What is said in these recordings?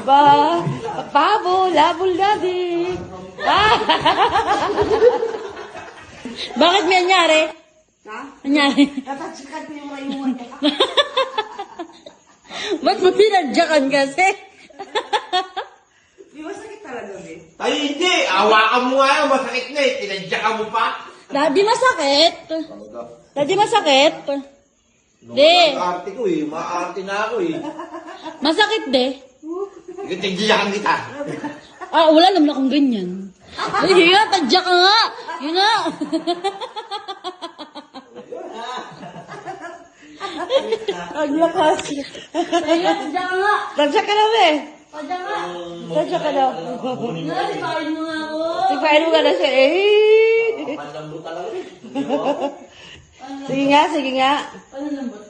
Ba, pabo, labol daddy. Ah! Bakit may nangyari? Ha? Nangyari? Natatsikan ko yung rayuan niya. Ba't mo pinadyakan kasi? Di ba sakit talaga, be? Ay, hindi. Awakan mo nga yan. Masakit na eh. Tinadyakan mo pa. Daddy, masakit. Daddy, masakit. De. Maarte ko eh. Maarte na ako eh. Masakit, de. Tinadyakan kita. Ah, wala naman akong ganyan. Ay, hiya, tadya ka nga. Yun nga. Ang lakas. Hiya, tadya ka nga. Tadya ka na, be. Tadya nga. Tadya ka na. Nga, sipain mo nga ako. Sipain mo ka na siya, eh. Pandang mo talaga eh. Sige nga, sige nga. Ano lambot?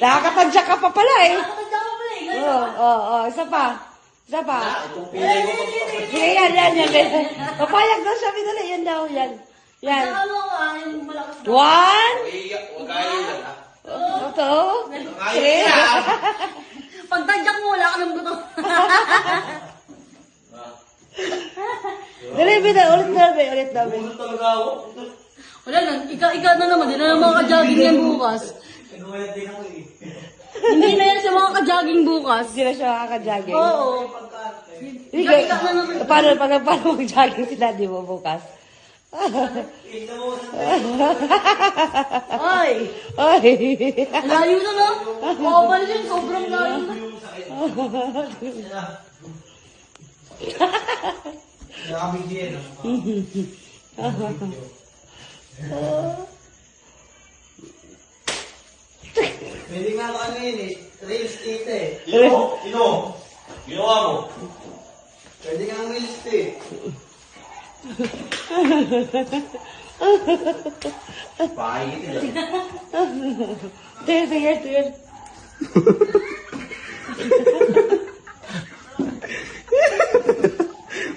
Nakakatadya ka pa pala, eh. Tadya ka pala eh. Oo. Isa pa. Isa pa. Itong pilay ko pa. Sige, yan. Papayag daw siya, pinali. Yan daw, yan. Yan. Tadya ka mo nga, yung malakas na. One. Huwag kaya yan ah. Two. Kaya yan. Pag tadyak mo, wala ka ng buto. Dali, bida. Ulit na, be. Ulit na, be. Bulot talaga ako. Wala lang, ika na naman. Di na naman ka-jogging yan bukas. Nagawala din ako eh. Hindi na yan sa mga ka-jogging bukas. Hindi na siya makaka-jogging. Oo. Ika na naman. Paano mag-jogging si daddy mo bukas? Ay, Ay! layo na no? Oo, pala yun. Sobrang layo na. Nakabigyan Pwede nga ano yun eh. Reels dito eh. Ino? Ginawa mo? Pwede nga reels eh. Pahigit yun. Sige.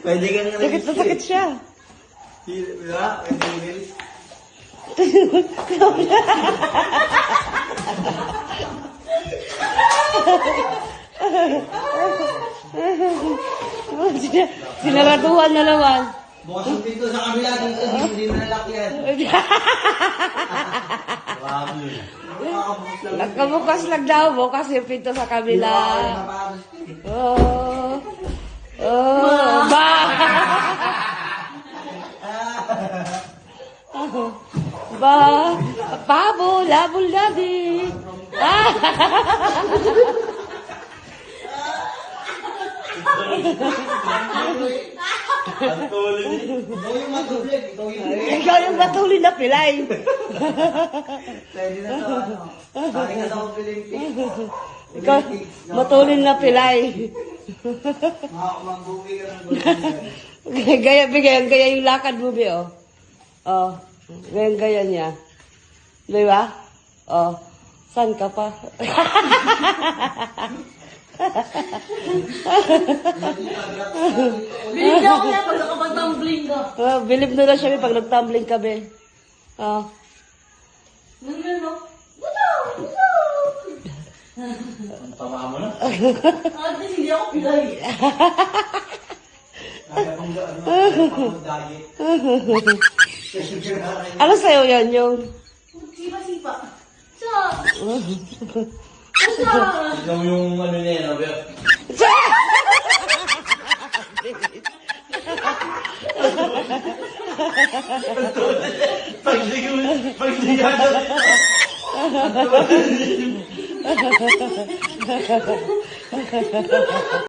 Pwede nga reels Sakit na sakit siya. Diba? Pwede reels. Sinaratuhan na naman. Bukas yung pinto sa kabila dito, hindi na nalakyan. Grabe. Nakakabukas lang. Nagkabukas lang daw, bukas yung pinto sa kabila. Oh. Ba! Ba! Pabo, labol daddy. Ah! Ang tuloy. Ikaw yung matubig. Ikaw yung matulin na pilay. Pwede na to ano. Pwede na to Philippines. Ikaw, matulin na pilay. Magbubi ka ng gulong. Gaya yung lakad mo, Bi, oh. Oh, gaya niya. Di ba? Oh, saan ka pa? Bilib na ako yan pag nakapag-tumbling ka. Oh, bilib na lang siya, Bi, pag nag-tumbling ka, Bi. Oh. Nandun no? Tama mo na. At least hindi ako pilay. Ano sa'yo yan, yung... Sipa-sipa. Sa! Ikaw yung ano niya, no? Pag di ka